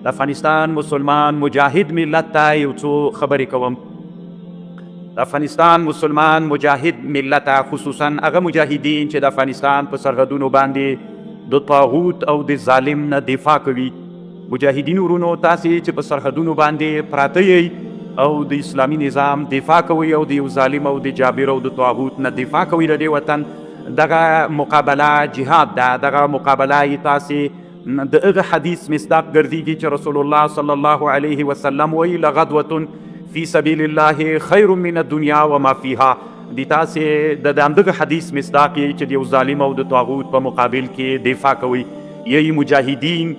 د افغانستان مسلمان مجاهد ملت ته یو څو خبرې کوم. د افغانستان مسلمان مجاهد ملت خصوصا هغه مجاهدین چې د افغانستان په سرحدونو باندې د طاغوت او د ظالم نه دفاع کوي. مجاهدین ورونو، تاسې چې په سرحدونو باندې پراته یئ او د اسلامي نظام دفاع کوي او د یو ظالم او د جابر او د طاغوت نه دفاع کوي د دې وطن، دغه مقابله جهاد ده. دغه مقابله یې تاسې د هغه حدیث مصداق ګرځېږي چې رسول الله صلی الله علیه وسلم وایي لغدوة فی سبیل الله خیر من الدنیا وما فیها. د تاسې د همدغه حدیث مصداق یې چې د یو ظالم او د طاغوت په مقابل کې دفاع کوي. یی مجاهدین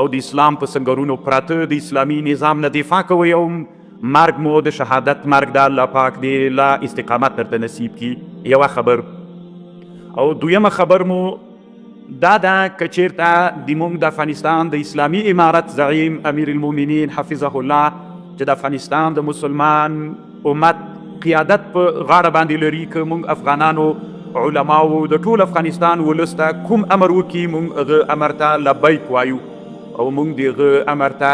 او د اسلام په سنګرونو پراته د اسلامي نظام نه دفاع کوي او مرګ مو د شهادت مرګ د الله پاک دی لا استقامت درته نصیب کی. یوه خبر. او دویمه خبر مو دا ده که چیرته د موږ د افغانستان د اسلامي امارت زعیم امیر المؤمنین حفظه الله چې د افغانستان د مسلمان امت قیادت په غاړه باندې لري، که موږ افغانانو علماو د ټول افغانستان ولس ته کوم امر وکړي موږ هغه امر ته لبیک وایو او موږ د هغه امر ته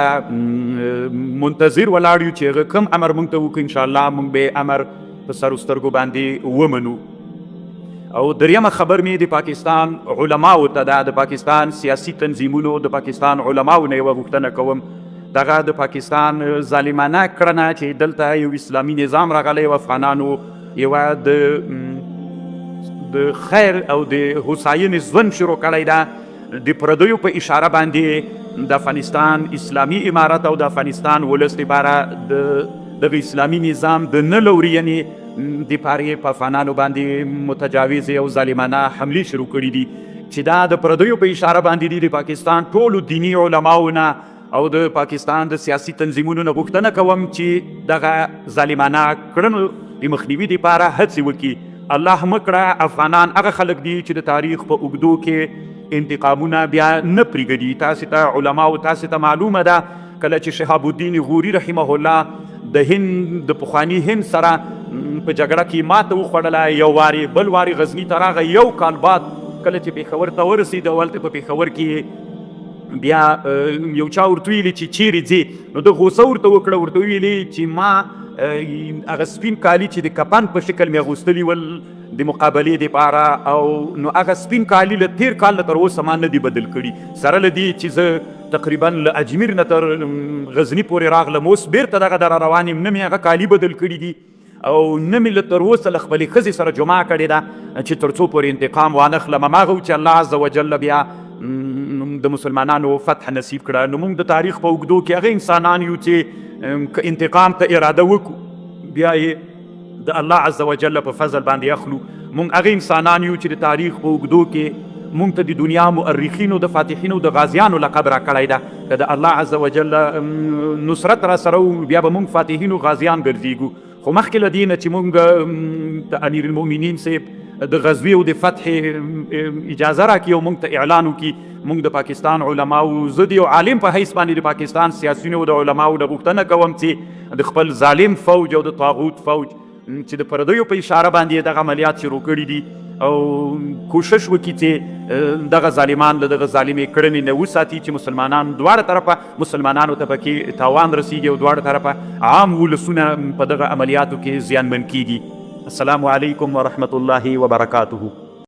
منتظر ولاړ یو چې هغه کوم امر موږ ته وکړي انشاءالله موږ به امر په سر سترګو باندې ومنو. او دریمه خبر می د پاکستان علماو ته ده، د پاکستان سیاسی تنظیمونو، د پاکستان علماو نه یوه غوښتنه کوم. دغه د پاکستان ظالمانه کړنه چې دلته یو اسلامي نظام راغلی او افغانانو یوه د خیر او د هوساینې ژوند شروع کړی ده، د پردیو په اشاره باندې د افغانستان اسلامي امارت او د افغانستان ولس لپاره دغه اسلامي نظام د نه لورینې د پارې په افغانانو باندې متجاوزې او ظالمانه حملې شروع کړي دي چې دا د پردیو په اشاره باندې دي. د پاکستان ټولو دیني علماو نه او د پاکستان د سیاسي تنظیمونو نه غوښتنه کوم چې دغه ظالمانه کړنو د مخنیوي دپاره هڅې وکړي. الله مکړه افغانان هغه خلک دي چې د تاریخ په اوږدو کې انتقامونه بیا نه پرېږدي. تاسې ته علماو تاسې ته معلومه ده کله چې شهاب الدین غوري رحمه الله د هند د پخواني هند سره په جګړه کې ماته وخوړله، یو وارې بل وارې غزني ته راغی، یو کال بعد کله چې پېښور ته ورسېد هلته په پېښور کې بیا یو چا ورته ویلي چې چیرې ځې، نو ده غوسه ورته وکړه، ورته ویلي چې ما هغه سپین کالي چې د کپن په شکل مې اغوستلي ول د مقابلې دپاره، او نو هغه سپین کالي له تېر کال نه تر اوسه ما نه دي بدل کړي، سره له دې چې زه تقریبا له اجمیر نه تر غزني پورې راغلم، اوس بیرته دغه در روان یم، نه مې هغه کالي بدل کړي دي او نه مې له تر اوسه له خپلې ښځې سره جمعه کړې ده چې تر څو پورې انتقام وانخلم. هماغه چې الله عز وجل بیا د مسلمانانو فتح نصیب کړه. نو موږ د تاریخ په اوږدو کې هغه انسانان یو چې که انتقام ته اراده وکړو بیا یې د الله عز وجل په فضل باندې اخلو. موږ هغه انسانان یو چې د تاریخ په اوږدو کې موږ ته د دنیا مؤرخینو د فاتحینو د غازیانو لقب راکړی ده، که د الله عز وجل نصرت را سره بیا به موږ فاتحینو غازیان ګرځېږو. خو مخکې له دې نه چې موږ د امیر المؤمنین صاحب د غزوې او د فتح اجازه راکړي او موږ ته اعلان وکړي، موږ د پاکستان علماو، زه د یو عالم په حیث باندې د پاکستان سیاسیونو د علماو نه غوښتنه کوم چې د خپل ظالم فوج او د طاغوت فوج چې د پردیو په اشاره باندې دغه عملیات شروع کړي دي او کوشش وکړي چې دغه ظالمان له دغه ظالمې کړنې نه وساتي چې مسلمانان دواړه طرفه مسلمانانو ته پکې تاوان رسیږي او دواړه طرفه عام ولسونه په دغه عملیاتو کې زیانمن کیږي. السلام علیکم ورحمة الله وبرکاته.